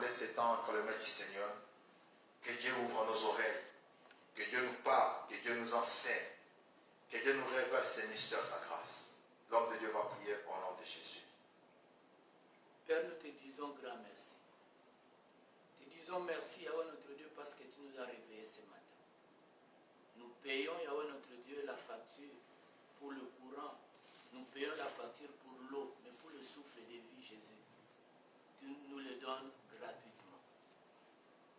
demander ces temps entre les mains du Seigneur. Que Dieu ouvre nos oreilles. Que Dieu nous parle. Que Dieu nous enseigne. Que Dieu nous révèle ses mystères, sa grâce. L'homme de Dieu va prier au nom de Jésus. Père, nous te disons grand merci. Te disons merci, Yahweh notre Dieu, parce que tu nous as réveillés ce matin. Nous payons, Yahweh notre Dieu, la facture pour le courant. Nous payons la facture pour l'eau, mais pour le souffle de vie, Jésus, tu nous le donnes gratuitement.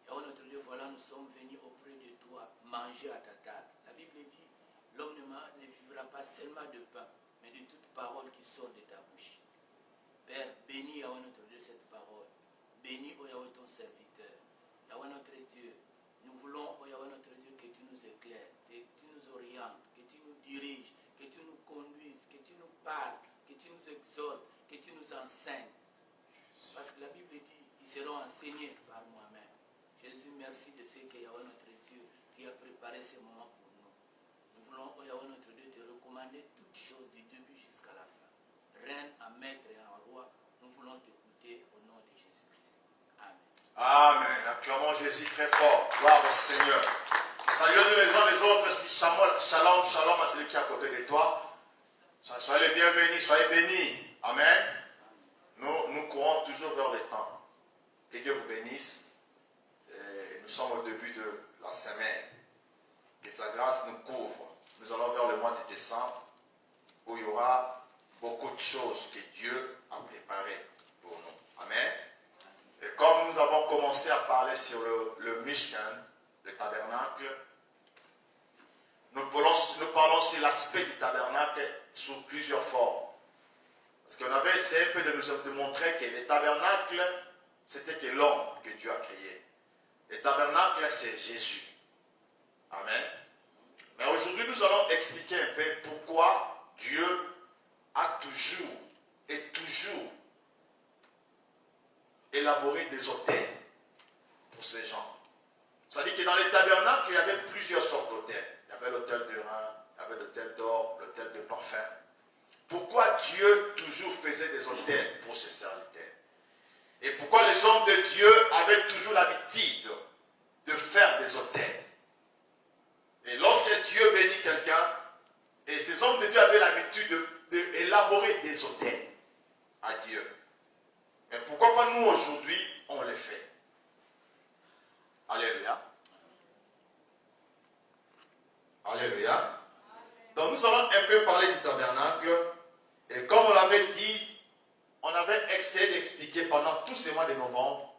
Yahweh notre Dieu, voilà, nous sommes venus auprès de toi manger à ta table. La Bible dit, l'homme ne vivra pas seulement de pain, mais de toute parole qui sort de ta bouche. Père, bénis Yahweh notre Dieu cette parole. Bénis, ô Yahweh, ton serviteur. Yahweh notre Dieu, nous voulons, ô Yahweh notre Dieu, que tu nous éclaires, que tu nous orientes, que tu nous diriges, que tu nous conduises, que tu nous parles, que tu nous exhortes, que tu nous enseignes. Parce que la Bible dit, ils seront enseignés par moi-même. Jésus, merci de ce que Yahweh notre Dieu, tu as préparé ce moment pour nous. Nous voulons, ô Yahweh notre Dieu, te recommander toutes choses du début jusqu'à la fin. Reine, en maître et en roi, nous voulons t'écouter au nom de Jésus-Christ. Amen. Amen. Acclamons Jésus très fort. Gloire au Seigneur. Saluons-nous les uns les autres. Shalom, shalom à celui qui est à côté de toi. Soyez les bienvenus, soyez bénis. Amen. Nous courons toujours vers le temps. Que Dieu vous bénisse. Et nous sommes au début de la semaine. Que sa grâce nous couvre. Nous allons vers le mois de décembre où il y aura beaucoup de choses que Dieu a préparées pour nous. Amen. Et comme nous avons commencé à parler sur le Mishkan, le tabernacle, nous parlons sur l'aspect du tabernacle sous plusieurs formes. Parce qu'on avait essayé un peu de nous montrer que le tabernacle, c'était que l'homme que Dieu a créé. Le tabernacle, c'est Jésus. Amen. Mais aujourd'hui, nous allons expliquer un peu pourquoi Dieu a toujours élaboré des autels pour ces gens. C'est-à-dire que dans les tabernacles, il y avait plusieurs sortes d'autels. Il y avait l'autel de rein, il y avait l'autel d'or, l'autel de parfum. Pourquoi Dieu toujours faisait des autels pour ses serviteurs? Et pourquoi les hommes de Dieu avaient toujours l'habitude de faire des autels? Et lorsque Dieu bénit quelqu'un, et ces hommes de Dieu avaient l'habitude d'élaborer des autels à Dieu. Mais pourquoi pas nous aujourd'hui, on les fait? Alléluia. Alléluia. Donc nous allons un peu parler du tabernacle. Et comme on l'avait dit, on avait essayé d'expliquer pendant tous ces mois de novembre.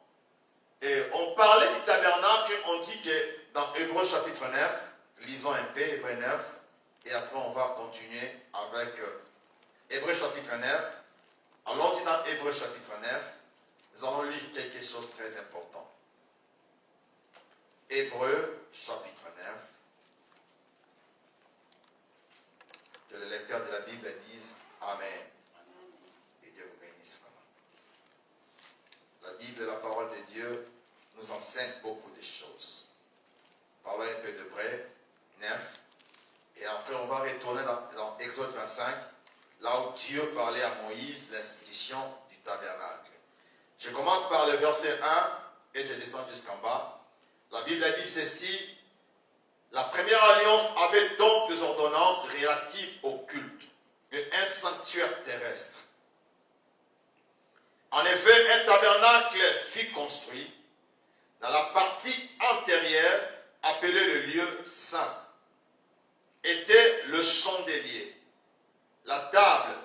Et on parlait du tabernacle, on dit que dans Hébreux chapitre 9, lisons un peu Hébreux 9, et après on va continuer avec Hébreux chapitre 9. Allons-y dans Hébreux chapitre 9. Nous allons lire quelque chose de très important. Hébreux chapitre 9. Que les lecteurs de la Bible disent Amen. Et Dieu vous bénisse vraiment. La Bible, la parole de Dieu, nous enseigne beaucoup de choses. Parlons un peu d'Hébreux 9. Et après, on va retourner dans Exode 25, là où Dieu parlait à Moïse l'institution du tabernacle. Je commence par le verset 1 et je descends jusqu'en bas. La Bible a dit ceci. La première alliance avait donc des ordonnances relatives au culte et un sanctuaire terrestre. En effet, un tabernacle fut construit dans la partie antérieure appelée le lieu saint. Était le chandelier, la table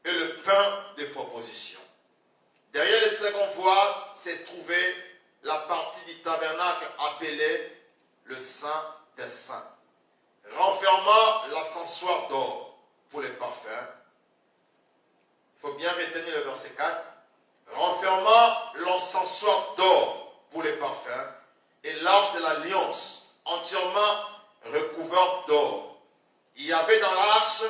et le pain de proposition. Derrière le second voile s'est trouvée la partie du tabernacle appelée le Saint des Saints, renfermant l'ascensoir d'or pour les parfums. Il faut bien retenir le verset 4. Renfermant l'ascensoir d'or pour les parfums et l'arche de l'alliance entièrement recouverte d'or. Il y avait dans l'arche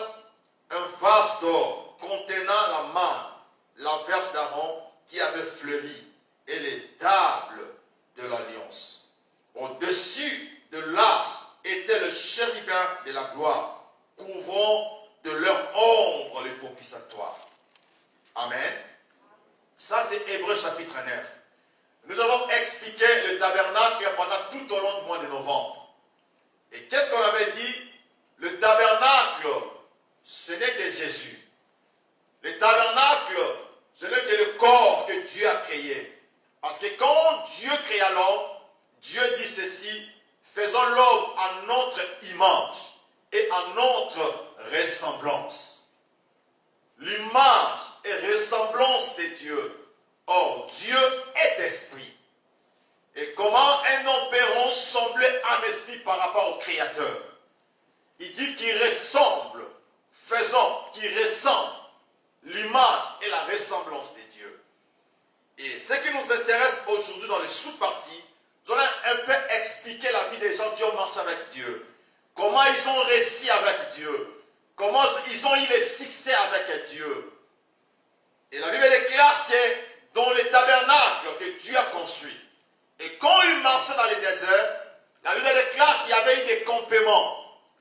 un vase d'or contenant la manne, la verge d'Aaron qui avait fleuri et les tables de l'alliance. Au-dessus de l'arche était le chérubin de la gloire, couvrant de leur ombre les propitiatoires. Amen. Ça c'est Hébreux chapitre 9. Nous avons expliqué le tabernacle pendant tout au long du mois de novembre. Et qu'est-ce qu'on avait dit? Le tabernacle, ce n'est que Jésus. Le tabernacle, ce n'est que le corps que Dieu a créé. Parce que quand Dieu créa l'homme, Dieu dit ceci: faisons l'homme à notre image et à notre ressemblance. L'image et ressemblance de Dieu. Or, Dieu est esprit. Et comment un homme peut ressembler un esprit par rapport au Créateur? Il dit qu'il ressemble, qu'il ressemble l'image et la ressemblance de Dieu. Et ce qui nous intéresse aujourd'hui dans les sous-parties, nous allons un peu expliquer la vie des gens qui ont marché avec Dieu. Comment ils ont réussi avec Dieu. Comment ils ont eu les succès avec Dieu. Et la Bible déclare que dans les tabernacles que Dieu a construits, et quand ils marchaient dans les déserts, la Bible déclare qu'il y avait eu des campements.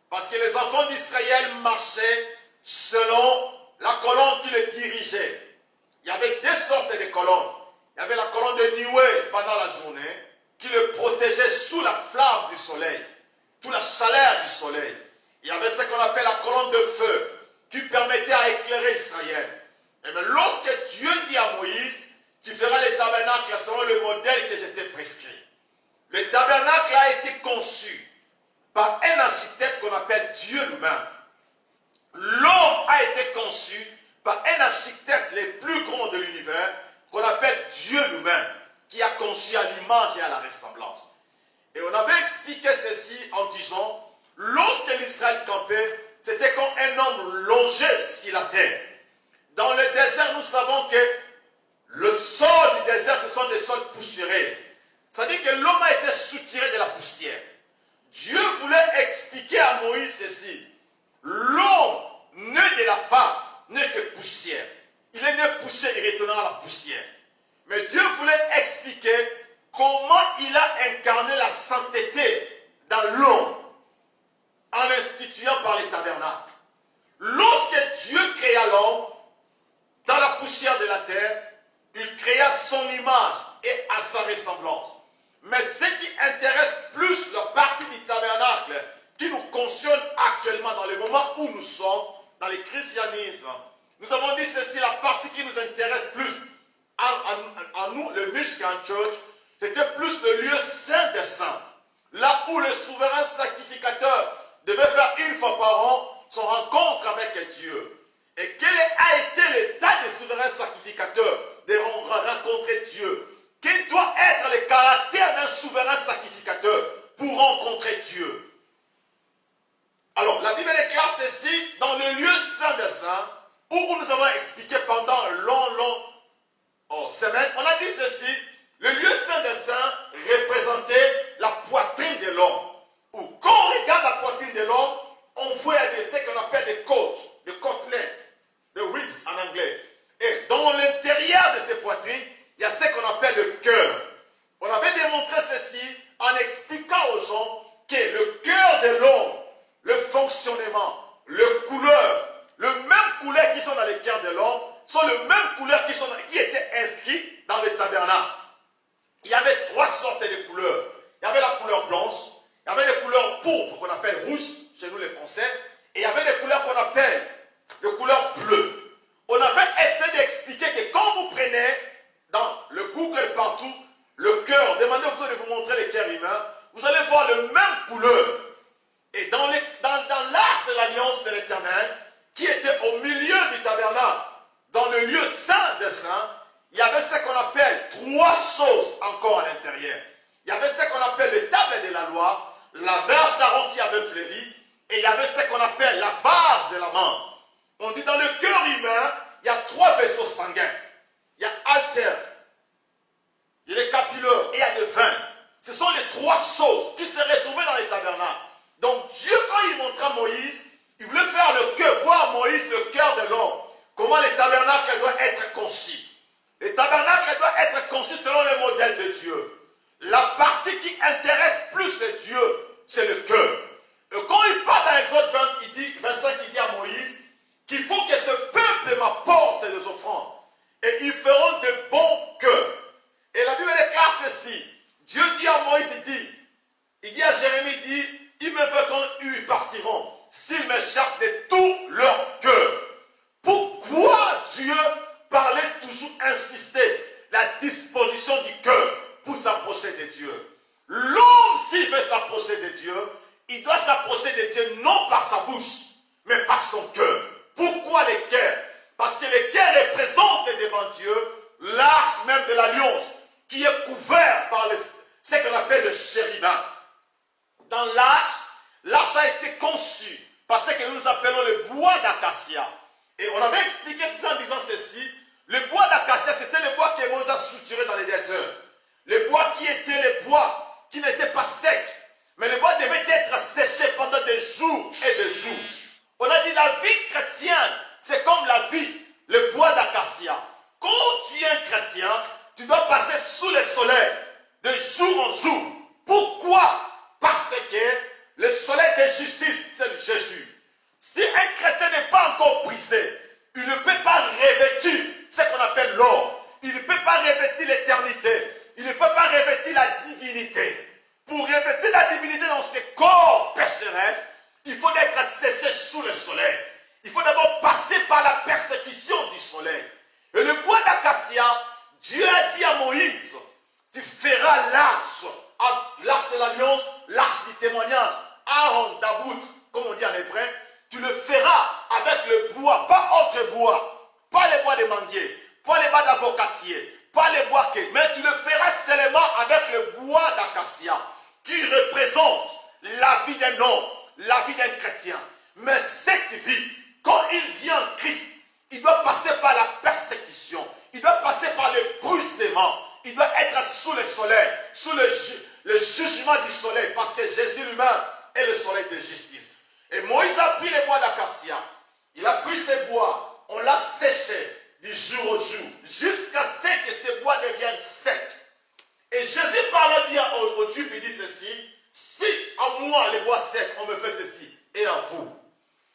Parce que les enfants d'Israël marchaient selon la colonne qui les dirigeait. Il y avait deux sortes de colonnes. Il y avait la colonne de nuée pendant la journée, qui le protégeait sous la flamme du soleil, toute la chaleur du soleil. Il y avait ce qu'on appelle la colonne de feu, qui permettait à éclairer Israël. Et bien lorsque Dieu dit à Moïse, tu feras les tabernacles selon le modèle que je t'ai prescrit. Le tabernacle a été conçu par un architecte qu'on appelle Dieu lui-même. L'homme a été conçu par un architecte le plus grand de l'univers qu'on appelle Dieu lui-même, qui a conçu à l'image et à la ressemblance. Et on avait expliqué ceci en disant, lorsque l'Israël campait, c'était comme un homme longé sur la terre. Dans le désert, nous savons que le sol du désert, ce sont des sols poussiéreux. C'est-à-dire que l'homme a été soutiré de la poussière. Dieu voulait expliquer à Moïse ceci. L'homme né de la femme n'est que poussière. Il est né poussière, il retournera à la poussière. Mais Dieu voulait expliquer comment il a incarné la sainteté dans l'homme en l'instituant par les tabernacles. Lorsque Dieu créa l'homme dans la poussière de la terre, il créa son image et à sa ressemblance. Mais ce qui intéresse plus la partie du tabernacle qui nous concerne actuellement dans le moment où nous sommes, dans le christianisme, nous avons dit ceci, la partie qui nous intéresse plus à nous, le Michigan Church, c'était plus le lieu saint des saints. Là où le souverain sacrificateur devait faire une fois par an son rencontre avec Dieu. Et quel a été l'état des souverains sacrificateurs de rencontrer Dieu? Quel doit être le caractère d'un souverain sacrificateur pour rencontrer Dieu? Alors, la Bible déclare ceci dans le lieu saint des saints, où nous avons expliqué pendant une longue semaine. On a dit ceci, le lieu saint des saints représentait la poitrine de l'homme. Ou quand on regarde la poitrine de l'homme, on voit ce qu'on appelle des côtes, des côtelettes, des ribs en anglais. Et dans l'intérieur de ces poitrines, il y a ce qu'on appelle le cœur. On avait démontré ceci en expliquant aux gens que le cœur de l'homme, le fonctionnement, le couleur, le même couleur qui sont dans les cœurs de l'homme, sont les mêmes couleurs qui étaient inscrites dans le tabernacle. Il y avait trois sortes de couleurs. Il y avait la couleur blanche, il y avait les couleurs pourpres qu'on appelle rouge, chez nous les Français, et il y avait des couleurs qu'on appelle les couleurs bleues. On avait essayé d'expliquer que quand vous prenez dans le Google partout, le cœur, demandez au Google de vous montrer les cœurs humains, vous allez voir les mêmes couleurs. Et dans l'arche de l'alliance de l'Éternel, qui était au milieu du tabernacle, dans le lieu saint des saints, il y avait ce qu'on appelle trois choses encore à l'intérieur. Il y avait ce qu'on appelle le tables de la loi, la verge d'Aaron qui avait fleuri, et il y avait ce qu'on appelle la vase de la main. On dit dans le cœur humain, il y a trois vaisseaux sanguins. Il y a altère, il y a les capillaires et il y a des veins. Ce sont les trois choses qui se retrouvaient dans les tabernacles. Donc Dieu, quand il montrait à Moïse, il voulait faire le cœur, voir Moïse le cœur de l'homme. Comment les tabernacles doivent être conçus. Les tabernacles doivent être conçus selon le modèle de Dieu. La partie qui intéresse plus Dieu, c'est le cœur. Et quand il parle dans Exode 25, il dit à Moïse qu'il faut que ce peuple m'apporte des offrandes. Et ils feront de bons cœurs. Et la Bible déclare disposition du cœur pour s'approcher de Dieu. L'homme, s'il veut s'approcher de Dieu, il doit s'approcher de Dieu non par sa bouche, mais par son cœur. Pourquoi le cœur? Parce que le cœur représente devant Dieu l'arche même de l'alliance, qui est couvert par ce qu'on appelle le chérubin. Dans l'arche a été conçue par ce que nous appelons le bois d'acacia. Et on avait expliqué ça en disant ceci. Le bois d'acacia, c'était le bois que Moïse a structuré dans les déserts. Le bois qui était le bois qui n'était pas sec. Mais le bois devait être séché pendant des jours et des jours. On a dit la vie chrétienne, c'est comme la vie, le bois d'acacia. Quand tu es un chrétien, tu dois passer sous le soleil de jour en jour. Pourquoi? Parce que le soleil de justice, c'est Jésus. Si un chrétien n'est pas encore brisé, il ne peut pas revêtir ce qu'on appelle l'or. Il ne peut pas revêtir l'éternité. Il ne peut pas revêtir la divinité. Pour revêtir la divinité dans ses corps pécheresses, il faut être séché sous le soleil. Il faut d'abord passer par la persécution du soleil. Et le bois d'acacia, Dieu a dit à Moïse, tu feras l'arche de l'alliance, l'arche du témoignage, Aaron Dabout, comme on dit en hébreu, tu le feras avec le bois, pas autre bois, pas les bois de manguier, pas les bois d'avocatier, pas les bois que, mais tu le feras seulement avec le bois d'acacia, qui représente la vie d'un homme, la vie d'un chrétien. Mais cette vie, quand il vient en Christ, il doit passer par la persécution, il doit passer par le bruissement, il doit être sous le soleil, sous le jugement du soleil, parce que Jésus lui-même est le soleil de justice. Et Moïse a pris les bois d'acacia, il a pris ces bois, on l'a séché du jour au jour, jusqu'à ce que ces bois deviennent secs. Et Jésus parlait bien aux Juifs, il dit ceci, si à moi les bois secs, on me fait ceci, et à vous.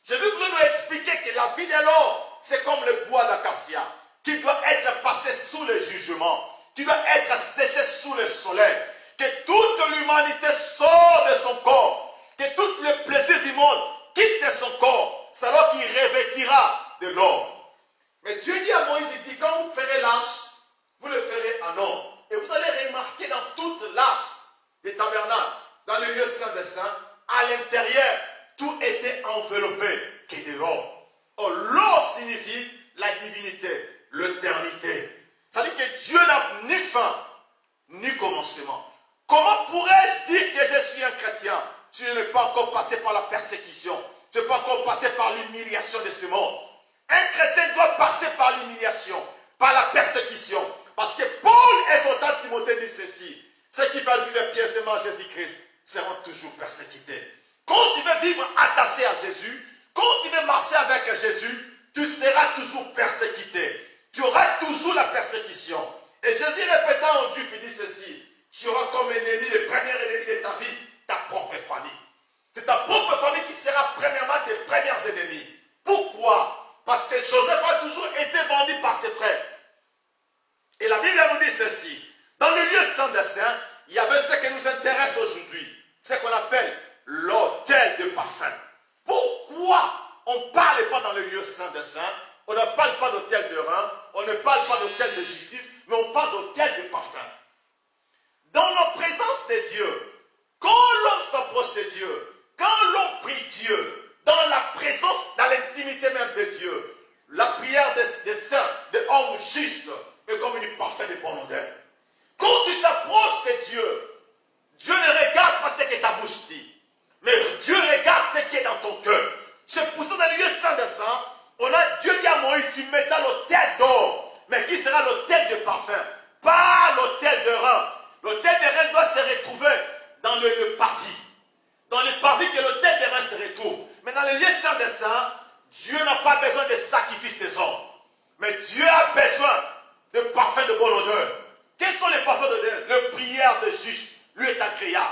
Jésus voulait nous expliquer que la vie de l'homme, c'est comme le bois d'acacia, qui doit être passé sous le jugement, qui doit être séché sous le soleil, que toute l'humanité sort de son corps, que tout le plaisir du monde quitte de son corps, c'est alors qu'il revêtira de l'or. Mais Dieu dit à Moïse, il dit, quand vous ferez l'arche, vous le ferez en or. Et vous allez remarquer dans toute l'arche des tabernacles, dans le lieu saint des saints, à l'intérieur, tout était enveloppé que de l'or. Or, l'or signifie la divinité, l'éternité. C'est-à-dire que Dieu n'a ni fin, ni commencement. Comment pourrais-je dire que je suis un chrétien si je n'ai pas encore passé par la persécution, je n'ai pas encore passé par l'humiliation de ce monde? Un chrétien doit passer par l'humiliation, par la persécution. Parce que Paul, exhortant Timothée, dit ceci, ceux qui veulent vivre pieusement à Jésus-Christ seront toujours persécutés. Quand tu veux vivre attaché à Jésus, quand tu veux marcher avec Jésus, tu seras toujours persécuté. Tu auras toujours la persécution. Et Jésus répétant aux Juifs, il dit ceci, tu auras comme ennemi, le premier ennemi de ta vie, ta propre famille. C'est ta propre famille qui sera premièrement tes premiers ennemis. Pourquoi? Parce que Joseph a toujours été vendu par ses frères. Et la Bible nous dit ceci, dans le lieu saint des saints, il y avait ce qui nous intéresse aujourd'hui, ce qu'on appelle l'autel de parfum. Pourquoi on ne parle pas dans le lieu saint des saints? On ne parle pas d'autel de rein, on ne parle pas d'autel de justice, mais on parle d'autel de parfum. Dans la présence de Dieu, quand l'homme s'approche de Dieu, quand l'homme prie Dieu, dans la présence, dans l'intimité même de Dieu, la prière des saints, des hommes justes, est comme une parfaite de bonne odeur. Quand tu t'approches de Dieu, Dieu ne regarde pas ce que ta bouche dit, mais Dieu regarde ce qui est dans ton cœur. C'est pour ça dans le lieu saint des saints, Dieu dit à Moïse, tu mettras l'autel d'or, mais qui sera l'autel de parfum, pas l'autel de rein. L'autel de rein doit se retrouver dans le parvis. Dans le parvis que l'autel de rein se retrouve. Mais dans le lieu saint des saints, Dieu n'a pas besoin de sacrifice des hommes. Mais Dieu a besoin de parfums de bonne odeur. Quels sont les parfums d'odeur? Le prière de juste, lui est agréable.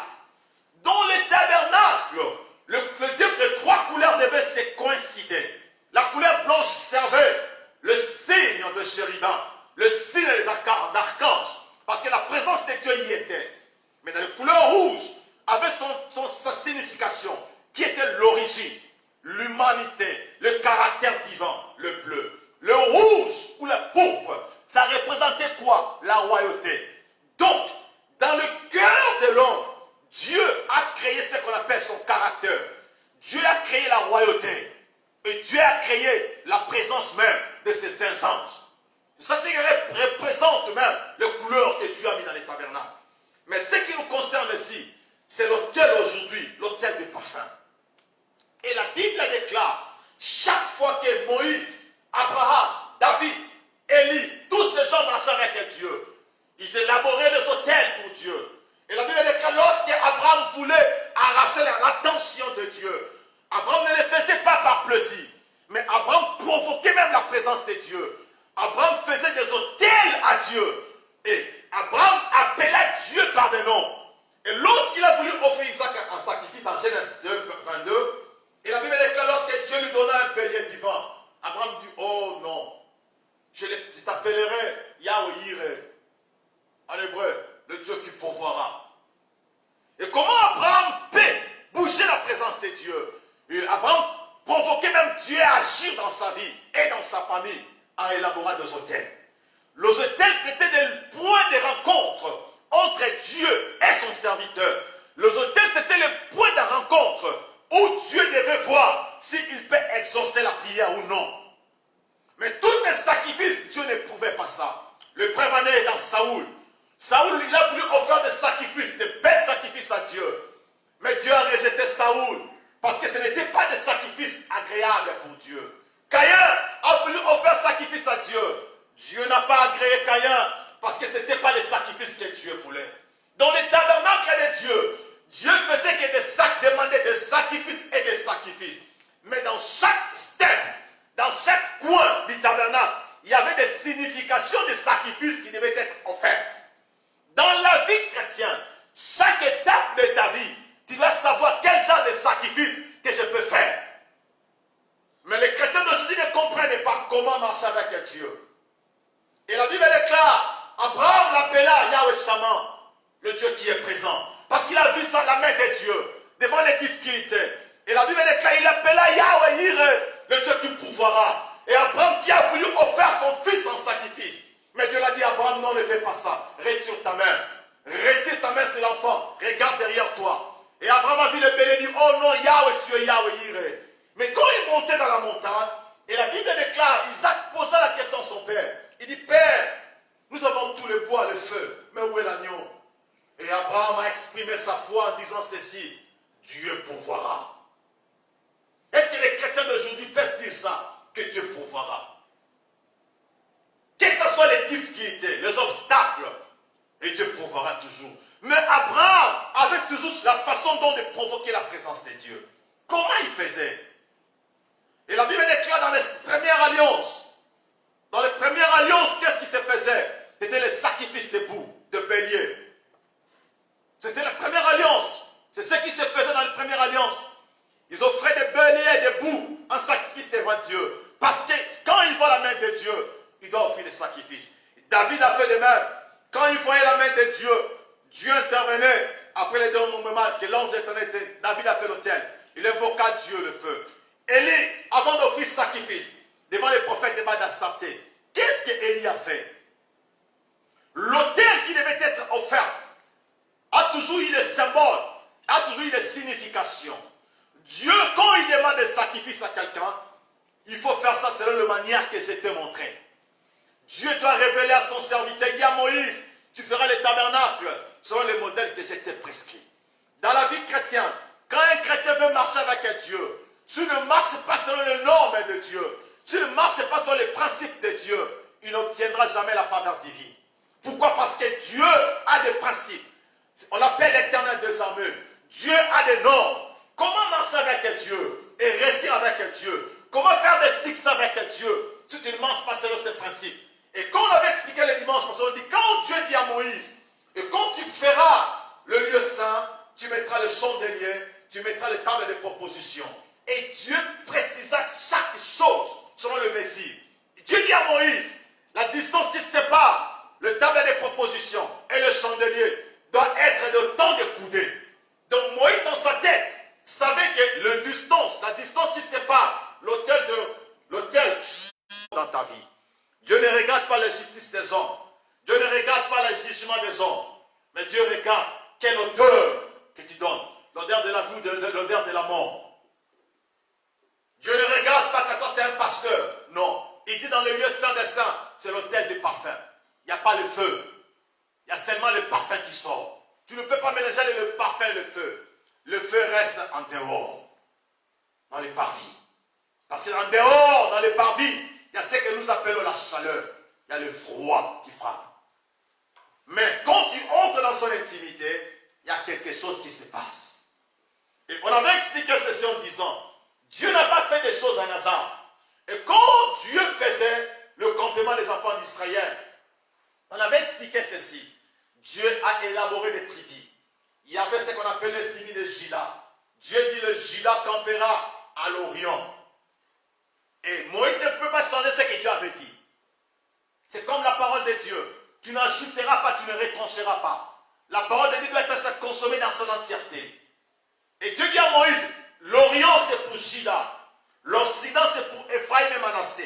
Dans le tabernacle, les trois couleurs devaient se coïncider. La couleur blanche servait le signe de chérubin, le signe des archanges, parce que la présence de Dieu y était. Mais dans la couleur rouge, avait sa signification, qui était l'origine, l'humanité, le caractère divin, le bleu. Le rouge ou la pourpre, ça représentait quoi? La royauté. royauté. Et Dieu a créé la présence même de ces saints anges. Ça, c'est représente même les couleurs que Dieu a mis dans les tabernacles. Mais ce qui nous concerne ici, c'est l'autel aujourd'hui, l'autel du parfum. Et la Bible déclare, chaque fois que Moïse, Abraham, David, Élie, tous ces gens marchaient avec Dieu, ils élaboraient des autels pour Dieu. Et la Bible déclare, lorsque Abraham voulait arracher l'attention de Dieu, Abraham ne le faisait pas par plaisir, mais Abraham provoquait même la présence de Dieu. Abraham faisait des autels à Dieu. Et Abraham appelait Dieu par des noms. Et lorsqu'il a voulu offrir Isaac en sacrifice dans Genèse 22, et la Bible déclare, lorsque Dieu lui donna un bélier divin, Abraham dit, oh non, je t'appellerai Yahweh, en hébreu, le Dieu qui pourvoira. Et comment Abraham peut bouger la présence de Dieu? Et Abraham provoquait même Dieu à agir dans sa vie et dans sa famille en élaborant des autels. Les autels, c'était des points de rencontre entre Dieu et son serviteur. Les autels, c'était les points de rencontre où Dieu devait voir s'il peut exaucer la prière ou non. Mais tous les sacrifices, Dieu ne pouvait pas ça. Le preuve est dans Saoul. Saoul, il a voulu offrir des sacrifices, des belles sacrifices à Dieu. Mais Dieu a rejeté Saoul parce que ce n'était pas des sacrifices agréables pour Dieu. Caïn a voulu offrir sacrifice à Dieu. Dieu n'a pas agréé Caïn parce que ce n'était pas les sacrifices que Dieu voulait. Dans les tabernacles de Dieu, Dieu faisait que des sacs demandaient des sacrifices et des sacrifices. Mais dans chaque step, dans chaque coin du tabernacle, il y avait des significations de sacrifices qui devaient être offertes. Dans la vie chrétienne, chaque étape de ta vie, tu vas savoir quel genre de sacrifice que je peux faire. Mais les chrétiens d'aujourd'hui ne comprennent pas comment marcher avec Dieu. Et la Bible déclare, Abraham l'appela Yahweh Shaman, le Dieu qui est présent. Parce qu'il a vu ça, la main de Dieu, devant les difficultés. Et la Bible déclare, il appela Yahweh Yireh, le Dieu qui pourvoira. Et Abraham qui a voulu offrir son fils en sacrifice. Mais Dieu l'a dit, Abraham, non, ne fais pas ça. Retire ta main. Retire ta main sur l'enfant. Regarde derrière toi. Et Abraham a vu le bélier et dit, oh non, Yahweh, tu es Yahweh Yireh. Mais quand il montait dans la montagne, et la Bible déclare, Isaac posa la question à son père. Il dit, Père, nous avons tout le bois, le feu, mais où est l'agneau? Et Abraham a exprimé sa foi en disant ceci, Dieu pourvoira. Est-ce que les chrétiens d'aujourd'hui peuvent dire ça, que Dieu pourvoira? Que ce soit les difficultés, les obstacles, et Dieu pourvoira toujours. Mais Abraham avait toujours la façon dont de provoquer la présence de Dieu. Comment il faisait? Et la Bible déclare dans les premières alliances. Dans les premières alliances, qu'est-ce qui se faisait? C'était les sacrifices de boucs, de béliers. C'était la première alliance. C'est ce qui se faisait dans les premières alliances. Ils offraient des béliers et des boucs en sacrifice devant Dieu. Parce que quand ils voient la main de Dieu, ils doivent offrir des sacrifices. David a fait de même. Quand il voyait la main de Dieu, Dieu intervenait. Après les deux moments que l'ange de l'Éternel était, David a fait l'autel. Il invoqua Dieu, le feu. Élie, avant d'offrir sacrifice devant les prophètes de Baal d'Astarté, qu'est-ce que Élie a fait? L'autel qui devait être offert a toujours eu des symboles, a toujours eu des significations. Dieu, quand il demande des sacrifices à quelqu'un, il faut faire ça selon la manière que je t'ai montré. Dieu doit révéler à son serviteur, il dit à Moïse, tu feras les tabernacles selon les modèles que je t'ai prescrits. Dans la vie chrétienne, quand un chrétien veut marcher avec Dieu, s'il ne marche pas selon les normes de Dieu, s'il ne marche pas selon les principes de Dieu, il n'obtiendra jamais la faveur divine. Pourquoi? Parce que Dieu a des principes. On appelle l'Éternel des armées. Dieu a des normes. Comment marcher avec Dieu et rester avec Dieu? Comment faire des succès avec Dieu si tu ne marches pas selon ses principes? Et quand on avait expliqué le dimanche, on dit, quand Dieu dit à Moïse, et quand tu feras le lieu saint, tu mettras le chandelier, tu mettras les tables de proposition. Et Dieu précisa chaque chose selon le Messie. Dieu dit à Moïse, la distance qui sépare le table de proposition et le chandelier doit être de tant de coudées. Donc Moïse dans sa tête savait que la distance qui sépare l'autel dans ta vie. Dieu ne regarde pas la justice des hommes. Dieu ne regarde pas le jugement des hommes. Mais Dieu regarde quelle odeur que tu donnes. L'odeur de la vie, l'odeur de la mort. Dieu ne regarde pas que ça c'est un pasteur. Non. Il dit dans le lieu saint des saints, c'est l'autel du parfum. Il n'y a pas le feu. Il y a seulement le parfum qui sort. Tu ne peux pas mélanger le parfum et le feu. Le feu reste en dehors, dans les parvis. Parce que en dehors, dans les parvis, il y a ce que nous appelons la chaleur. Il y a le froid qui frappe. Mais quand tu entres dans son intimité, il y a quelque chose qui se passe. Et on avait expliqué ceci en disant, Dieu n'a pas fait des choses en hasard. Et quand Dieu faisait le campement des enfants d'Israël, on avait expliqué ceci. Dieu a élaboré des tribus. Il y avait ce qu'on appelle les tribus de Juda. Dieu dit le Juda campera à l'Orient. Et Moïse ne peut pas changer ce que Dieu avait dit. C'est comme la parole de Dieu. Tu n'ajouteras pas, tu ne retrancheras pas. La parole de Dieu doit être consommée dans son entièreté. Et Dieu dit à Moïse, l'Orient c'est pour Juda. L'Occident c'est pour Ephraïm et Manassé.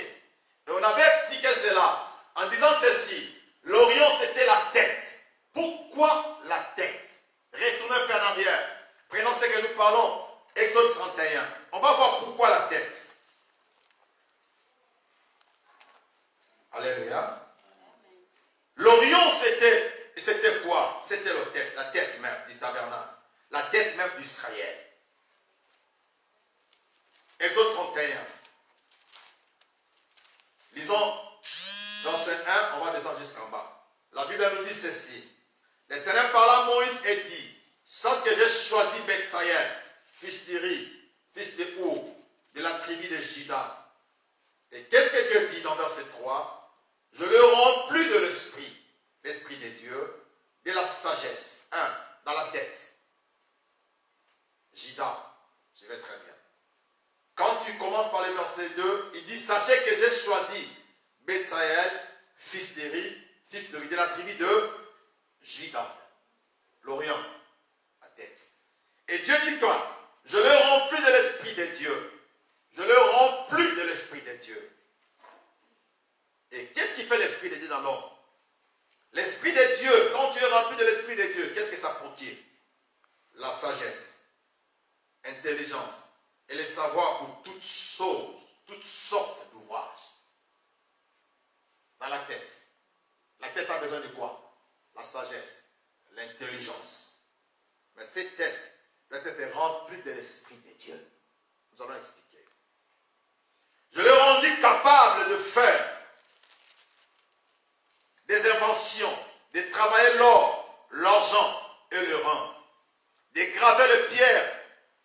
Et on avait expliqué cela en disant ceci. L'Orient c'était la tête. Pourquoi la tête? Retournez un peu en arrière. Prenons ce que nous parlons. Exode 31. On va voir pourquoi la tête. Alléluia. L'Orient c'était quoi? C'était la tête même du tabernacle. La tête même d'Israël. Exode 31. Lisons verset 1, on va descendre jusqu'en bas. La Bible nous dit ceci. L'Éternel parla à Moïse et dit, sache que j'ai choisi Bethsaël, fils d'Iri, fils de Our, de la tribu de Juda. Et qu'est-ce que Dieu dit dans verset 3? Je le remplis de l'esprit, l'esprit de Dieu, de la sagesse. 1. Dans la tête. Juda, je vais très bien. Quand tu commences par le verset 2, il dit, sachez que j'ai choisi Bethsaël, fils d'Iri, fils de la tribu de Juda. L'Orient, la tête. Et Dieu dit quoi? Je le remplis de l'esprit de Dieu. Je le remplis de l'esprit de Dieu. Et qu'est-ce qui fait l'esprit de Dieu dans l'homme? L'esprit de Dieu, quand tu es rempli de l'esprit de Dieu, qu'est-ce que ça procure? La sagesse, intelligence et le savoir pour toutes choses, toutes sortes d'ouvrages. Dans la tête. La tête a besoin de quoi? La sagesse, l'intelligence. Mais cette tête doit être remplie de l'esprit de Dieu. Nous allons expliquer. Je l'ai rendu capable de faire des inventions, de travailler l'or, l'argent et le rang, de graver les pierres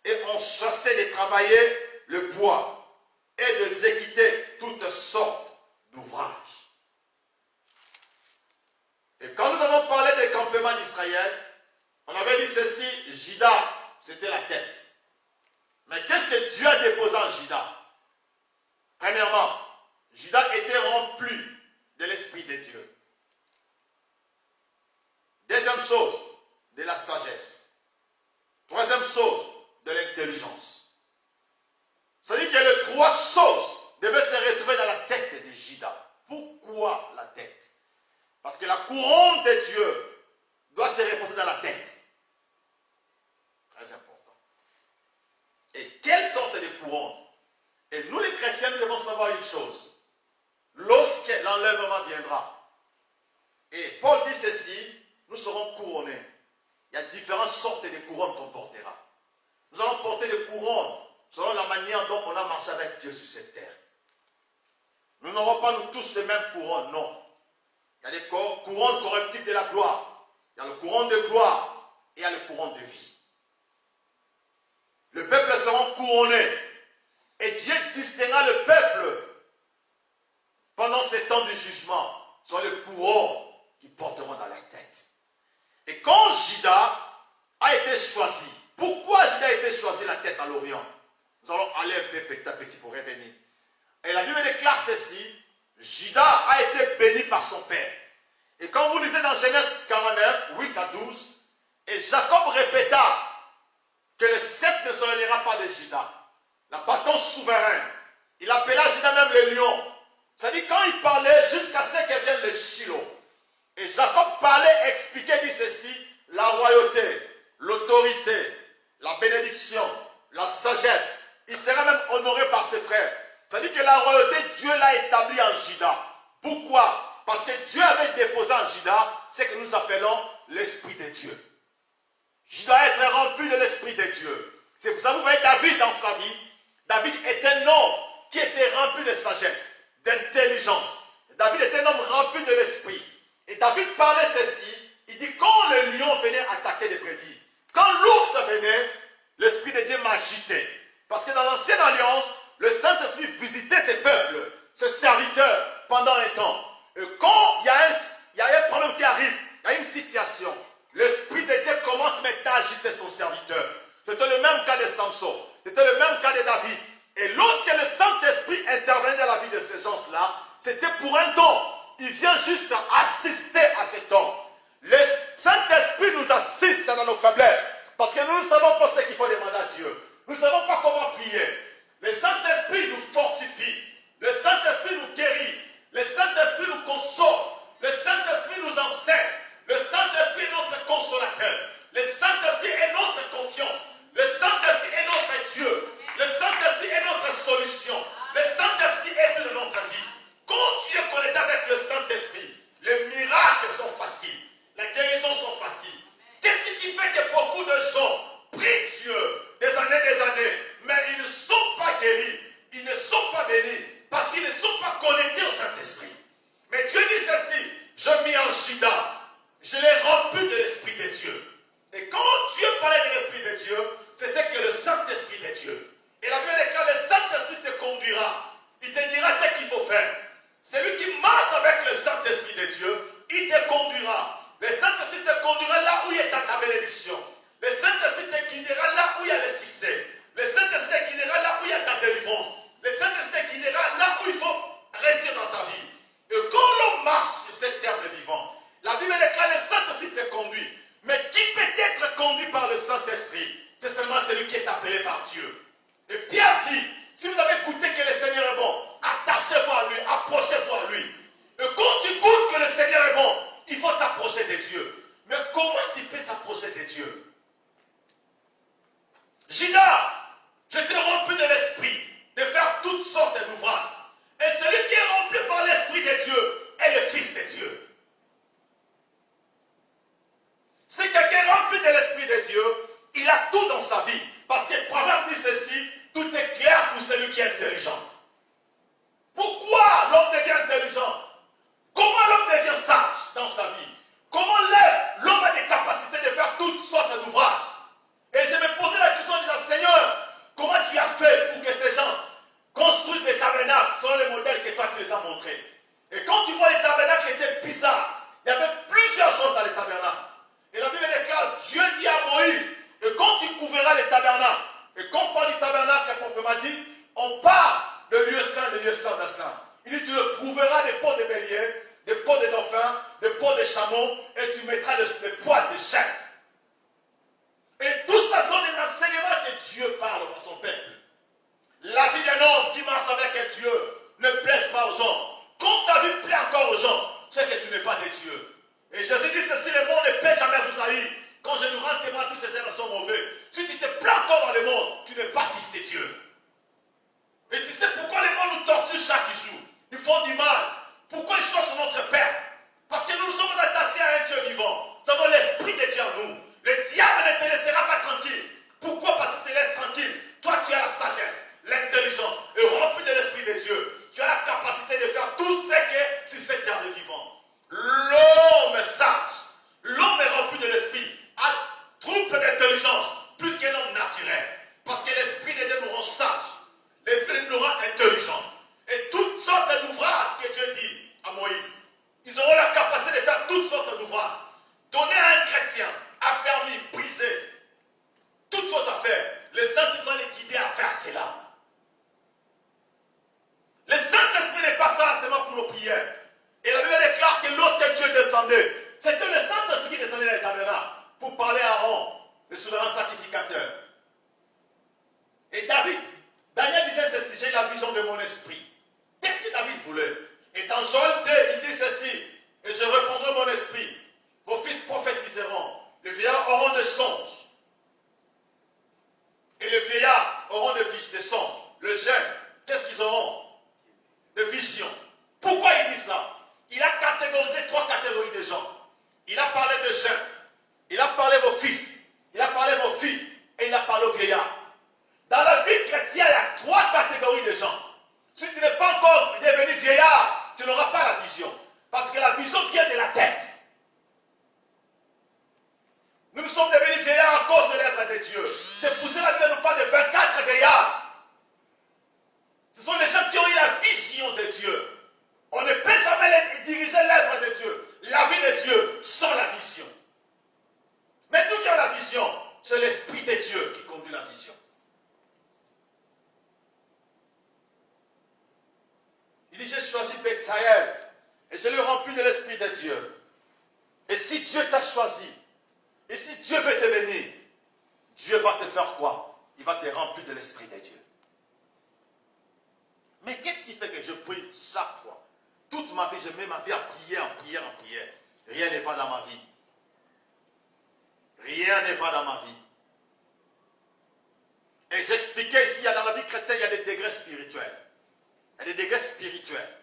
et enchasser, de travailler le bois et de exécuter toutes sortes d'ouvrages. Et quand nous avons parlé des campements d'Israël, on avait dit ceci, Juda, c'était la tête. Mais qu'est-ce que Dieu a déposé en Juda? Premièrement, Juda était rempli de l'esprit de Dieu. Deuxième chose, de la sagesse. Troisième chose, de l'intelligence. C'est-à-dire que les trois choses devaient se retrouver dans la tête de Juda. Pourquoi la tête? Parce que la couronne de Dieu doit se reposer dans la tête. Très important. Et quelle sorte de couronne? Et nous les chrétiens, nous devons savoir une chose. Lorsque l'enlèvement viendra, et Paul dit ceci, nous serons couronnés. Il y a différentes sortes de couronnes qu'on portera. Nous allons porter des couronnes selon la manière dont on a marché avec Dieu sur cette terre. Nous n'aurons pas nous tous les mêmes couronnes, non. Il y a les couronnes corruptibles de la gloire. Il y a le couronne de gloire et il y a le couronne de vie. Le peuple sera couronné. Et Dieu distinguera le peuple pendant ces temps de jugement sur les couronnes qu'ils porteront dans leur tête. Et quand Juda a été choisi, pourquoi Juda a été choisi la tête à l'Orient? Nous allons aller un peu petit à petit pour revenir. Et la Bible déclare ceci, Juda a été béni par son père. Et quand vous lisez dans Genèse 49, 8 à 12, et Jacob répéta que le sceptre ne se relèvera pas de Juda. La bâton souverain. Il appela Juda même le lion. C'est-à-dire quand il parlait jusqu'à ce que vienne le Shiloh. Et Jacob parlait, expliquait, dit ceci, la royauté, l'autorité, la bénédiction, la sagesse. Il sera même honoré par ses frères. C'est-à-dire que la royauté, Dieu l'a établie en Juda. Pourquoi? Parce que Dieu avait déposé en Juda ce que nous appelons l'Esprit de Dieu. Je dois être rempli de l'Esprit de Dieu. C'est pour ça que vous voyez David dans sa vie. David est un homme qui était rempli de sagesse, d'intelligence. David est un homme rempli de l'Esprit. Et David parlait ceci. Il dit, quand le lion venait attaquer les brebis, quand l'ours venait, l'Esprit de Dieu m'agitait. Parce que dans l'Ancienne Alliance, le Saint-Esprit visitait ses peuples, ses serviteurs, pendant un temps. Et quand il y a un problème qui arrive, il y a une situation, l'Esprit de Dieu commence maintenant à agiter son serviteur. C'était le même cas de Samson. C'était le même cas de David. Et lorsque le Saint-Esprit intervenait dans la vie de ces gens-là, c'était pour un temps. Il vient juste assister à cet temps. Le Saint-Esprit nous assiste dans nos faiblesses. Parce que nous ne savons pas ce qu'il faut demander à Dieu. Nous ne savons pas comment prier. Le Saint-Esprit nous fortifie. Le Saint-Esprit nous guérit. Le Saint-Esprit nous console. Le Saint-Esprit nous enseigne. Le Saint-Esprit est notre consolateur. Le Saint-Esprit est notre confiance. Le Saint-Esprit est notre Dieu. Le Saint-Esprit est notre solution. Le Saint-Esprit est de notre vie. Quand tu es connecté avec le Saint-Esprit, les miracles sont faciles. Les guérisons sont faciles. Qu'est-ce qui fait que beaucoup de gens prient Dieu des années, mais ils ne sont pas guéris, ils ne sont pas bénis, parce qu'ils ne sont pas connectés au Saint-Esprit. Mais Dieu dit ceci, je mis en Juda, je l'ai rempli de l'Esprit de Dieu. Et quand Dieu parlait de l'Esprit de Dieu, c'était que le Saint-Esprit de Dieu. Et la Bible déclare, le Saint-Esprit te conduira, il te dira ce qu'il faut faire. Celui qui marche avec le Saint-Esprit de Dieu, il te conduira. Le Saint-Esprit te conduira là où il y a ta bénédiction. Le Saint-Esprit te guidera là où il y a le succès. Le Saint-Esprit te guidera là où il y a ta délivrance. Le Saint-Esprit te guidera là où il faut rester dans ta vie. Et quand l'on marche sur cette terre de vivant, la Bible déclare le Saint-Esprit te conduit. Mais qui peut être conduit par le Saint-Esprit? C'est seulement celui qui est appelé par Dieu. Et Pierre dit, si vous avez goûté que le Seigneur est bon, attachez-vous à lui, approchez-vous à lui. Et quand tu goûtes que le Seigneur est bon, il faut s'approcher de Dieu. Mais comment tu peux s'approcher de Dieu? Juda, je t'ai rempli de l'Esprit, de faire toutes sortes d'ouvrages. Et celui qui est rempli par l'Esprit de Dieu est le Fils de Dieu. Si quelqu'un est rempli de l'Esprit de Dieu, il a tout dans sa vie. Parce que Proverbe dit ceci, tout est clair pour celui qui est intelligent. Pourquoi l'homme devient intelligent? Comment l'homme devient sage dans sa vie? Comment l'homme a des capacités de faire toutes sortes d'ouvrages? Et je me posais la question en disant, Seigneur, comment tu as fait pour que ces gens construisent des tabernacles selon les modèles que toi tu les as montrés? Et quand tu vois les tabernacles qui étaient bizarres, il y avait plusieurs choses dans les tabernacles. Et la Bible déclare, Dieu dit à Moïse, et quand tu couvriras les tabernacles, et quand on parle du tabernacle proprement dit, on parle de lieu saint de saint. Il dit, tu le trouveras des peaux de bélier, des peaux de dauphin, des peaux de chameau, et tu mettras des poils de chèvre. Et tout ça sont des enseignements que Dieu parle à son peuple. La vie d'un homme qui marche avec Dieu ne plaise pas aux hommes. Quand ta vie plaît encore aux gens, c'est que tu n'es pas de Dieu. Et Jésus dit ceci, le monde ne peut jamais vous haïr. Quand je nous rends témoin, tous ces êtres sont mauvais. Si tu te plais encore dans le monde, tu n'es pas fils de Dieu. Et tu sais pourquoi les gens nous torturent chaque jour? Ils font du mal. Pourquoi ils cherchent notre Père? Parce que nous nous sommes attachés à un Dieu vivant. Nous avons l'Esprit de Dieu en nous. Le diable ne te laissera pas tranquille. Pourquoi? Parce qu'il te laisse tranquille. Toi, tu as la sagesse, l'intelligence, et rempli de l'Esprit de Dieu. Tu as la capacité de faire tout ce que sur cette terre de vivant. L'homme sage, l'homme est rempli de l'Esprit, a trouble d'intelligence, plus qu'un homme naturel. Parce que l'Esprit de Dieu nous rend sages. L'Esprit de Dieu nous rend intelligents. Et toutes sortes d'ouvrages que Dieu dit à Moïse, ils auront la capacité de faire toutes sortes d'ouvrages. Donner à un chrétien, affermi, brisé, toutes choses à faire. Le Saint-Esprit va les guider à faire cela. Le Saint-Esprit n'est pas ça seulement pour nos prières. Et la Bible déclare que lorsque Dieu descendait, c'était le Saint-Esprit qui descendait dans les tabernacles pour parler à Aaron, le souverain sacrificateur. Et Daniel disait ceci, j'ai la vision de mon esprit. Qu'est-ce que David voulait? Et dans Joël 2, il dit ceci, et je répondrai mon esprit. Vos fils prophétiseront, les vieillards auront des songes. Et les vieillards auront des songes. Le jeune sommes devenus vieillards à cause de l'œuvre de Dieu. C'est pour cela qu'il ne nous parle de 24 vieillards. Ce sont les gens qui ont eu la vision de Dieu. On ne peut jamais diriger l'œuvre de Dieu, la vie de Dieu, sans la vision. Mais nous qui avons la vision, c'est l'Esprit de Dieu qui conduit la vision. Il dit, j'ai choisi Bethsaël et je l'ai rempli de l'Esprit de Dieu. Et si Dieu t'a choisi, et si Dieu veut te bénir, Dieu va te faire quoi? Il va te remplir de l'Esprit de Dieu. Mais qu'est-ce qui fait que je prie chaque fois? Toute ma vie, je mets ma vie à prier, en prière, en prière. Rien ne va dans ma vie. Rien ne va dans ma vie. Et j'expliquais ici, dans la vie chrétienne, il y a des degrés spirituels. Il y a des degrés spirituels.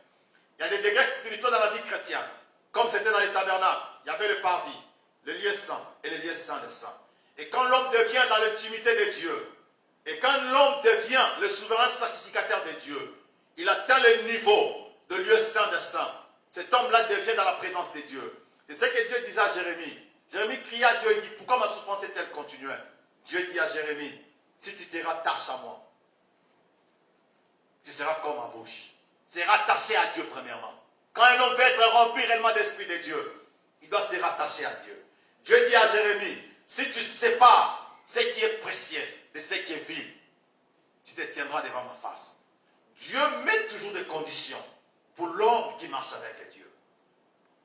Il y a des degrés spirituels dans la vie chrétienne. Comme c'était dans les tabernacles, il y avait le parvis, le lieu saint et le lieu saint des saints. Et quand l'homme devient dans l'intimité de Dieu, et quand l'homme devient le souverain sacrificateur de Dieu, il atteint le niveau de lieu saint des saints. Cet homme-là devient dans la présence de Dieu. C'est ce que Dieu disait à Jérémie. Jérémie cria à Dieu et dit, pourquoi ma souffrance est-elle continuelle? Dieu dit à Jérémie, si tu te rattaches à moi, tu seras comme ma bouche. C'est rattaché à Dieu premièrement. Quand un homme veut être rempli réellement d'Esprit de Dieu, il doit se rattacher à Dieu. Dieu dit à Jérémie, si tu sépares ce qui est précieux de ce qui est vil, tu te tiendras devant ma face. Dieu met toujours des conditions pour l'homme qui marche avec Dieu.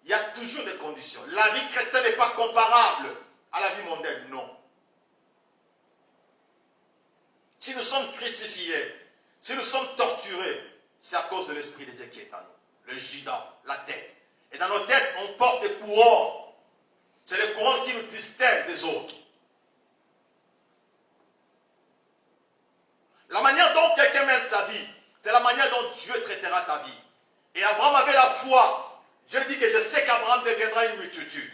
Il y a toujours des conditions. La vie chrétienne n'est pas comparable à la vie mondaine, non. Si nous sommes crucifiés, si nous sommes torturés, c'est à cause de l'Esprit de Dieu qui est en nous. Le Judas, la tête. Et dans nos têtes, on porte des couronnes. C'est les couronnes qui nous distinguent des autres. La manière dont quelqu'un mène sa vie, c'est la manière dont Dieu traitera ta vie. Et Abraham avait la foi. Dieu dit que je sais qu'Abraham deviendra une multitude.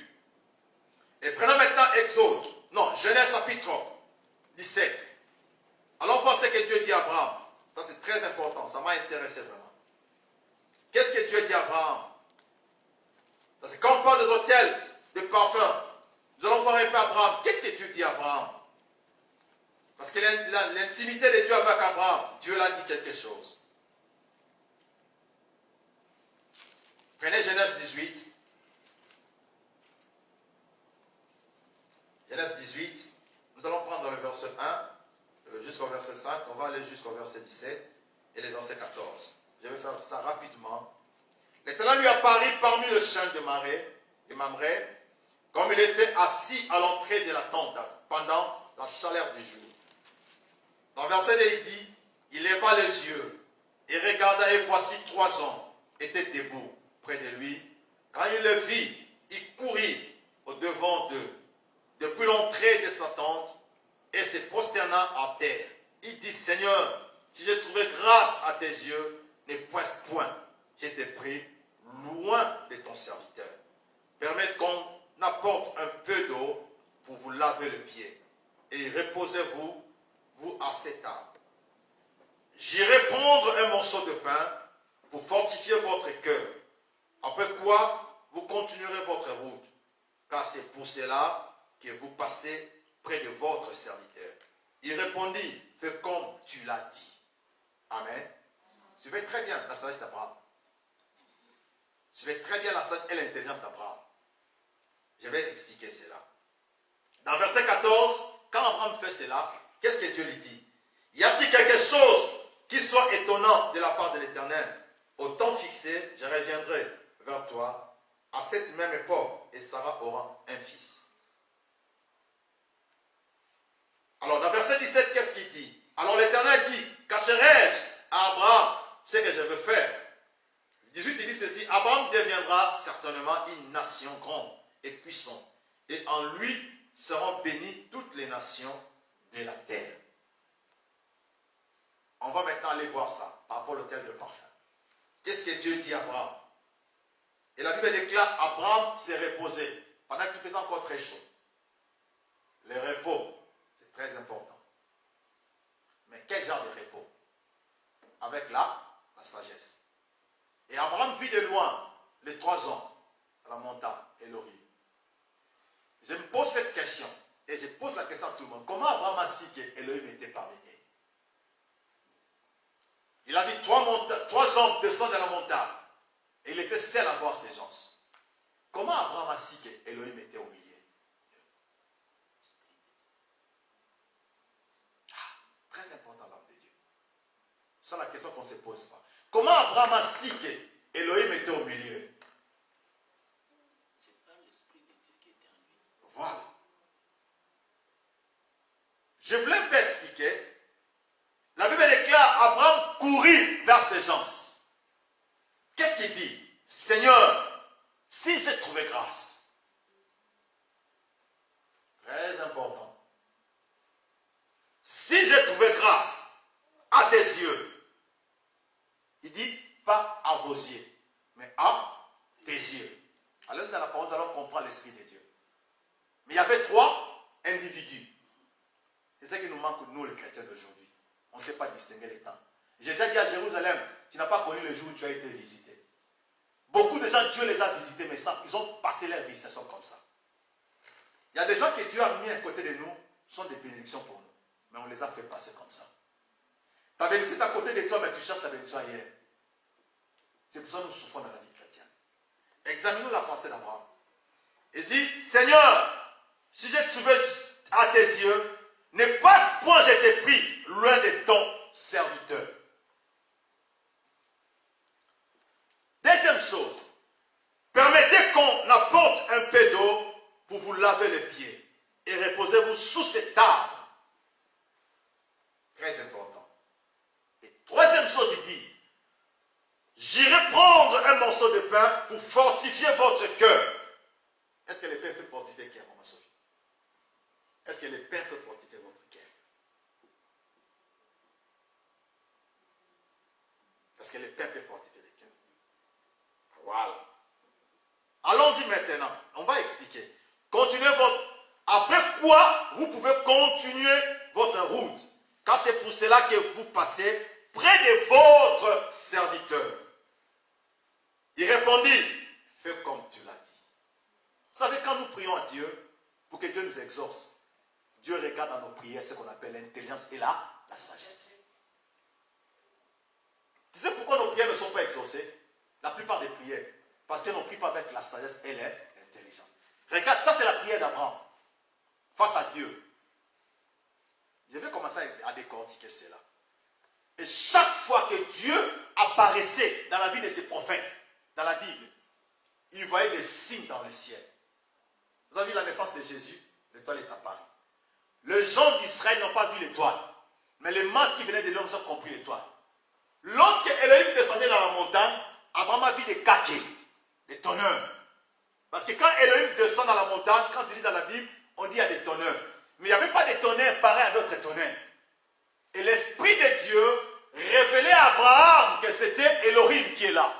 Et prenons maintenant Genèse chapitre 17. Allons voir ce que Dieu dit à Abraham. Ça c'est très important, ça m'a intéressé vraiment. Qu'est-ce que Dieu dit à Abraham? Parce que quand on parle des hôtels, des parfums, nous allons voir un peu Abraham. Qu'est-ce que Dieu dit à Abraham? Parce que l'intimité de Dieu avec Abraham, Dieu l'a dit quelque chose. Prenez Genèse 18. Genèse 18. Nous allons prendre le verset 1 jusqu'au verset 5. On va aller jusqu'au verset 17 et le verset 14. Je vais faire ça rapidement. L'Éternel lui apparut parmi le champ de Mamré, comme il était assis à l'entrée de la tente pendant la chaleur du jour. Dans le verset 2, il dit, il leva les yeux et regarda, et voici 3 hommes étaient debout près de lui. Quand il le vit, il courut au-devant d'eux, depuis l'entrée de sa tente, et se prosterna à terre. Il dit, Seigneur, si j'ai trouvé grâce à tes yeux, ne poisse point, j'étais pris loin de ton serviteur. Permette qu'on apporte un peu d'eau pour vous laver le pied, et reposez-vous, vous à cette table. J'irai prendre un morceau de pain pour fortifier votre cœur, après quoi vous continuerez votre route, car c'est pour cela que vous passez près de votre serviteur. Il répondit, fais comme tu l'as dit. Amen. Suivez très bien la sagesse d'Abraham. Suivez très bien la sagesse et l'intelligence d'Abraham. Je vais expliquer cela. Dans verset 14, quand Abraham fait cela, qu'est-ce que Dieu lui dit? Y a-t-il quelque chose qui soit étonnant de la part de l'Éternel? Au temps fixé, je reviendrai vers toi à cette même époque et Sarah aura un fils. Alors, dans verset 17, qu'est-ce qu'il dit? Alors l'Éternel dit, cacherai-je à Abraham ce que je veux faire? 18, il dit ceci, Abraham deviendra certainement une nation grande et puissante, et en lui seront bénies toutes les nations de la terre. On va maintenant aller voir ça par rapport à l'autel de parfum. Qu'est-ce que Dieu dit à Abraham? Et la Bible déclare, Abraham s'est reposé pendant qu'il faisait encore très chaud. Le repos, c'est très important. Mais quel genre de repos? Avec la sagesse. Et Abraham vit de loin les 3 hommes à la montagne et l'Orient. Je me pose cette question. Et je pose la question à tout le monde. Comment Abraham a su qu'Élohim était parmi eux? Il a vu trois hommes descendre dans la montagne. Et il était seul à voir ces gens. Comment Abraham a su qu'Élohim était au milieu? Très important, l'homme de Dieu. C'est la question qu'on ne se pose pas. Comment Abraham a su qu'Élohim était au milieu? C'est par l'Esprit de Dieu qui était en lui. Voilà. Je voulais un peu expliquer. La Bible déclare Abraham courut vers ces gens. Qu'est-ce qu'il dit? Seigneur, si j'ai trouvé grâce. Très important. Si j'ai trouvé grâce à tes yeux. Il dit pas à vos yeux, mais à tes yeux. Alors dans la parole, nous allons comprendre l'Esprit de Dieu. Mais il y avait trois individus. C'est ça qui nous manque, nous les chrétiens d'aujourd'hui. On ne sait pas distinguer les temps. Jésus a dit à Jérusalem, tu n'as pas connu le jour où tu as été visité. Beaucoup de gens, Dieu les a visités, mais ça, ils ont passé leur visitation comme ça. Il y a des gens que Dieu a mis à côté de nous, sont des bénédictions pour nous. Mais on les a fait passer comme ça. Ta bénédiction est à côté de toi, mais tu cherches ta bénédiction ailleurs. C'est pour ça que nous souffrons dans la vie chrétienne. Examinons la pensée d'Abraham. Il dit, Seigneur, si j'ai trouvé à tes yeux, ne passe point, je t'ai pris loin de ton serviteur. Deuxième chose, permettez qu'on apporte un peu d'eau pour vous laver les pieds et reposez-vous sous cet arbre. Très important. Et troisième chose, il dit, j'irai prendre un morceau de pain pour fortifier votre cœur. Est-ce que le pain fait fortifier le cœur, maman Sophie? Est-ce que le pain fait fortifier votre cœur? Est-ce que le pain peut fortifier le cœur? Voilà. Allons-y maintenant. On va expliquer. Continuez votre... Après quoi, vous pouvez continuer votre route. Car c'est pour cela que vous passez près de votre serviteur. Il répondit, fais comme tu l'as dit. Vous savez, quand nous prions à Dieu, pour que Dieu nous exauce, Dieu regarde dans nos prières ce qu'on appelle l'intelligence et la sagesse. Tu sais pourquoi nos prières ne sont pas exaucées? La plupart des prières. Parce qu'on ne prie pas avec la sagesse et l'intelligence. Regarde, ça c'est la prière d'Abraham. Face à Dieu. Je vais commencer à décortiquer cela. Et chaque fois que Dieu apparaissait dans la vie de ses prophètes, dans la Bible, il voyait des signes dans le ciel. Vous avez vu la naissance de Jésus? L'étoile est apparue. Les gens d'Israël n'ont pas vu l'étoile. Mais les mages qui venaient de l'homme ont compris l'étoile. Lorsque Élohim descendait dans la montagne, Abraham a vu des caquets, des tonneurs. Parce que quand Élohim descend dans la montagne, quand il dit dans la Bible, on dit il y a des tonneurs. Mais il n'y avait pas de tonnerres pareils à d'autres tonnerres. Et l'Esprit de Dieu révélait à Abraham que c'était Elohim qui est là.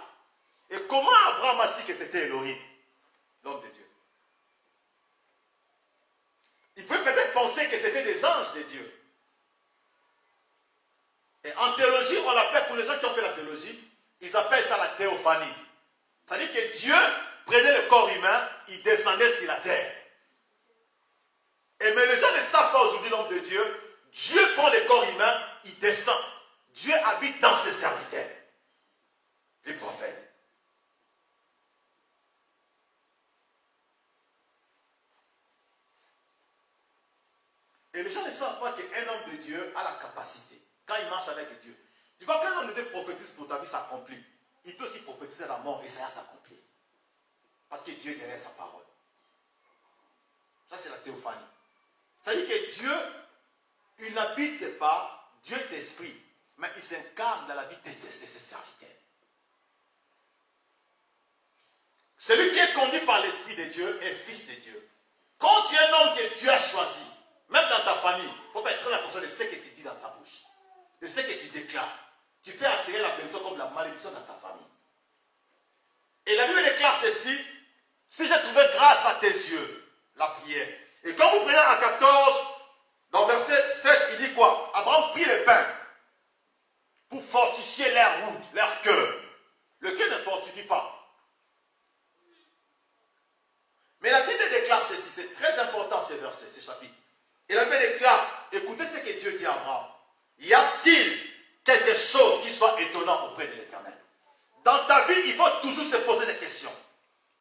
Et comment Abraham a su que c'était Elohim, l'homme de Dieu? Il peut peut-être penser que c'était des anges de Dieu. Et en théologie, on l'appelle, pour les gens qui ont fait la théologie, ils appellent ça la théophanie. C'est-à-dire que Dieu prenait le corps humain, il descendait sur la terre. Mais les gens ne savent pas aujourd'hui l'homme de Dieu. Dieu prend le corps humain, il descend. Dieu habite dans ses serviteurs, les prophètes. Et les gens ne savent pas qu'un homme de Dieu a la capacité, quand il marche avec Dieu. Tu vois qu'un homme de Dieu prophétise pour ta vie s'accomplit. Il peut aussi prophétiser la mort et ça va s'accomplir. Parce que Dieu est derrière sa parole. Ça c'est la théophanie. C'est-à-dire que Dieu, il n'habite pas, Dieu est esprit, mais il s'incarne dans la vie de ses serviteurs. Celui qui est conduit par l'Esprit de Dieu est fils de Dieu. Quand tu es un homme que Dieu a choisi, même dans ta famille, il faut faire très attention de ce que tu dis dans ta bouche, de ce que tu déclares. Tu peux attirer la bénédiction comme la malédiction dans ta famille. Et la Bible déclare ceci, si j'ai trouvé grâce à tes yeux, la prière. Et quand vous prenez en 14, dans verset 7, il dit quoi? Abraham prit le pain pour fortifier leur route, leur cœur. Le cœur ne fortifie pas. Mais la Bible déclare ceci, c'est très important ce verset, ce chapitre. Et la Bible déclare, écoutez ce que Dieu dit à Abraham. Y a-t-il quelque chose qui soit étonnant auprès de l'Éternel? Dans ta vie, il faut toujours se poser des questions.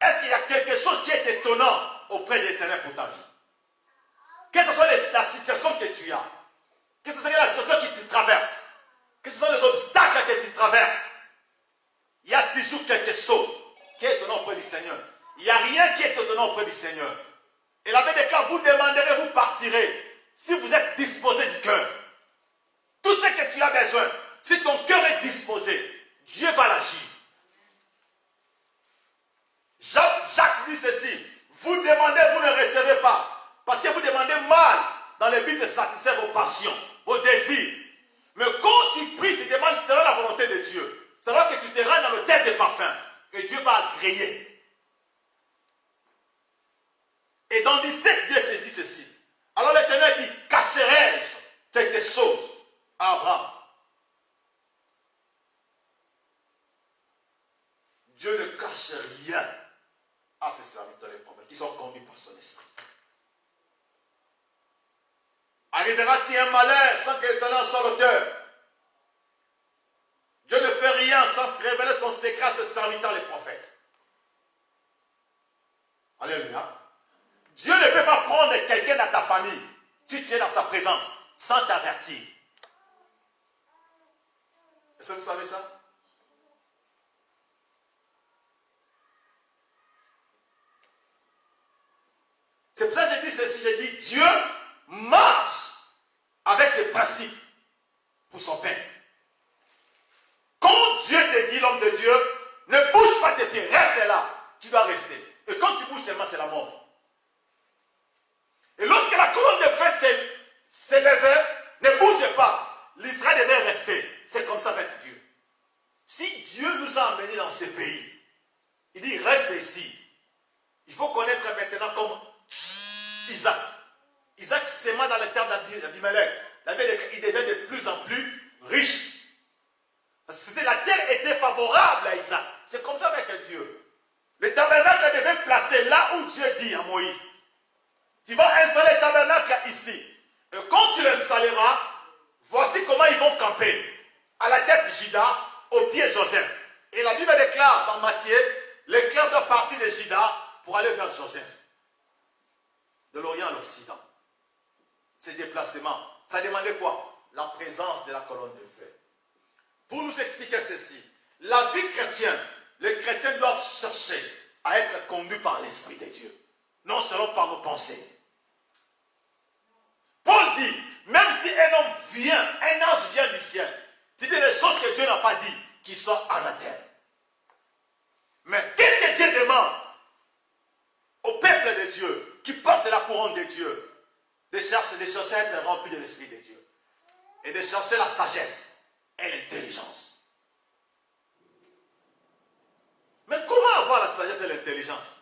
Est-ce qu'il y a quelque chose qui est étonnant auprès de l'Éternel pour ta vie? Que ce soit la situation que tu as, que ce soit la situation qui te traverse, que ce soit les obstacles que tu traverses, il y a toujours quelque chose qui est étonnant auprès du Seigneur. Il n'y a rien qui est étonnant auprès du Seigneur. Et la Bible déclare, vous demanderez, vous partirez, si vous êtes disposé du cœur. Tout ce que tu as besoin, si ton cœur est disposé, Dieu va l'agir. Jacques dit ceci, vous demandez, vous ne recevez pas, parce que vous demandez mal dans le but de satisfaire vos passions, vos désirs. Mais quand tu pries, tu demandes selon la volonté de Dieu. C'est là que tu te rends dans le terre de parfum, et Dieu va agréer. Et dans 17, Dieu se dit ceci. Alors l'Éternel dit, cacherai-je quelque chose à Abraham? Dieu ne cache rien à ses serviteurs les prophètes qui sont conduits par son esprit. Arrivera-t-il un malheur sans que l'Éternel soit l'auteur? Dieu ne fait rien sans révéler son secret à ses serviteurs les prophètes. Alléluia. Dieu ne peut pas prendre quelqu'un dans ta famille, si tu es dans sa présence, sans t'avertir. Est-ce que vous savez ça? C'est pour ça que je dis ceci, je dis Dieu marche avec des principes pour son peuple. Quand Dieu te dit, l'homme de Dieu, ne bouge pas tes pieds, reste là, tu dois rester. Et quand tu bouges seulement, c'est la mort. Et lorsque la colonne de feu s'élevait, ne bougez pas. L'Israël devait rester. C'est comme ça avec Dieu. Si Dieu nous a amenés dans ce pays, il dit reste ici. Il faut connaître maintenant comme Isaac. Isaac s'aimant dans les terres d'Abimelech. Il devient de plus en plus riche. La terre était favorable à Isaac. C'est comme ça avec Dieu. Le tabernacle devait placer là où Dieu dit à Moïse. Tu vas installer le tabernacle ici. Et quand tu l'installeras, voici comment ils vont camper. À la tête Juda, au pied Joseph. Et la Bible déclare dans Matthieu, l'éclair doit partir de Juda pour aller vers Joseph. De l'Orient à l'Occident. Ces déplacements, ça demandait quoi? La présence de la colonne de feu. Pour nous expliquer ceci, la vie chrétienne, les chrétiens doivent chercher à être conduits par l'Esprit de Dieu. Non seulement par nos pensées. Paul dit, même si un homme vient, un ange vient du ciel, tu dis des choses que Dieu n'a pas dit, qu'il soit anathème. Mais qu'est-ce que Dieu demande au peuple de Dieu, qui porte la couronne de Dieu, de chercher à être rempli de l'Esprit de Dieu, et de chercher la sagesse et l'intelligence. Mais comment avoir la sagesse et l'intelligence?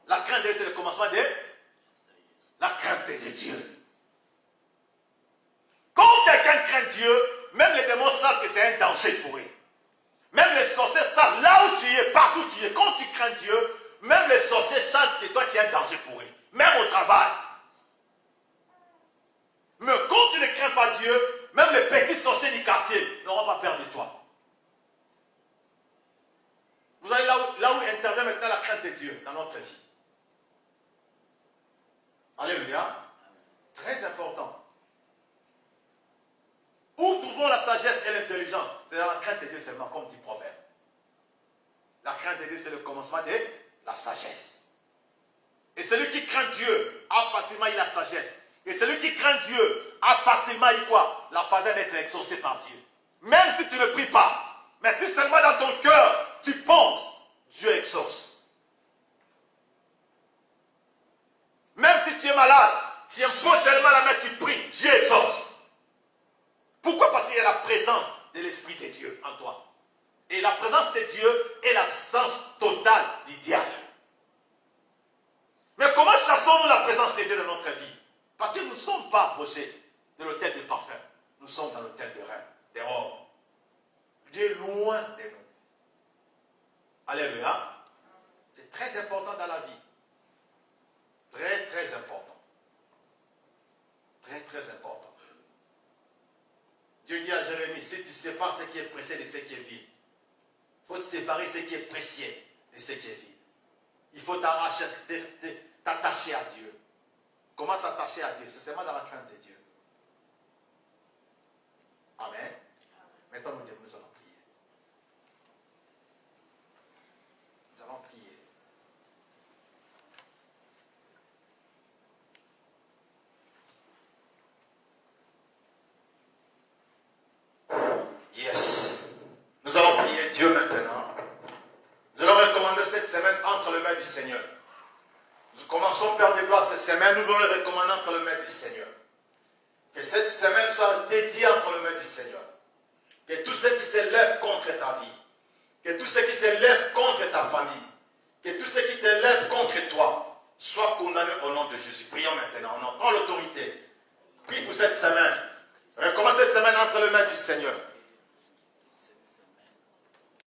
La crainte de Dieu, c'est le commencement de la crainte de Dieu. Quand quelqu'un craint Dieu, même les démons savent que c'est un danger pour eux. Même les sorciers savent, là où tu es, partout où tu es, quand tu crains Dieu, même les sorciers savent que toi tu es un danger pour eux. Même au travail. Mais quand tu ne crains pas Dieu, même les petits sorciers du quartier n'auront pas peur de toi. Vous allez là où intervient maintenant la crainte de Dieu dans notre vie. Alléluia. Très important. Où trouvons la sagesse et l'intelligence? C'est dans la crainte de Dieu seulement, comme dit Proverbe. La crainte de Dieu, c'est le commencement de la sagesse. Et celui qui craint Dieu a facilement eu la sagesse. Et celui qui craint Dieu a facilement eu quoi? La faveur d'être exaucé par Dieu. Même si tu ne pries pas. Mais si seulement dans ton cœur, tu penses, Dieu exauce. Même si tu es malade, tu imposes seulement la main, tu pries, Dieu exauce. Pourquoi? Parce qu'il y a la présence de l'Esprit de Dieu en toi. Et la présence de Dieu est l'absence totale du diable. Mais comment chassons-nous la présence de Dieu dans notre vie? Parce que nous ne sommes pas approchés de l'autel des parfums. Nous sommes dans l'autel des reins, dehors. Dieu est loin de nous. Alléluia. C'est très important dans la vie. Très, très important. ici, tu sépares ce qui est précieux de ce qui est vide. Il faut séparer ce qui est précieux de ce qui est vide. Il faut t'attacher à Dieu. Comment s'attacher à Dieu? C'est seulement dans la crainte de Dieu. Amen. Maintenant, nous allons prier. Nous allons prier. Yes. Nous allons prier Dieu maintenant. Nous allons recommander cette semaine entre les mains du Seigneur. Nous commençons, Père de gloire, cette semaine. Nous allons le recommander entre les mains du Seigneur. Que cette semaine soit dédiée entre les mains du Seigneur. Que tous ceux qui se lèvent contre ta vie, que tous ceux qui se lèvent contre ta famille, que tous ceux qui te lèvent contre toi, soient condamnés au nom de Jésus. Prions maintenant. On prend l'autorité. Prie pour cette semaine. Recommence cette semaine entre les mains du Seigneur.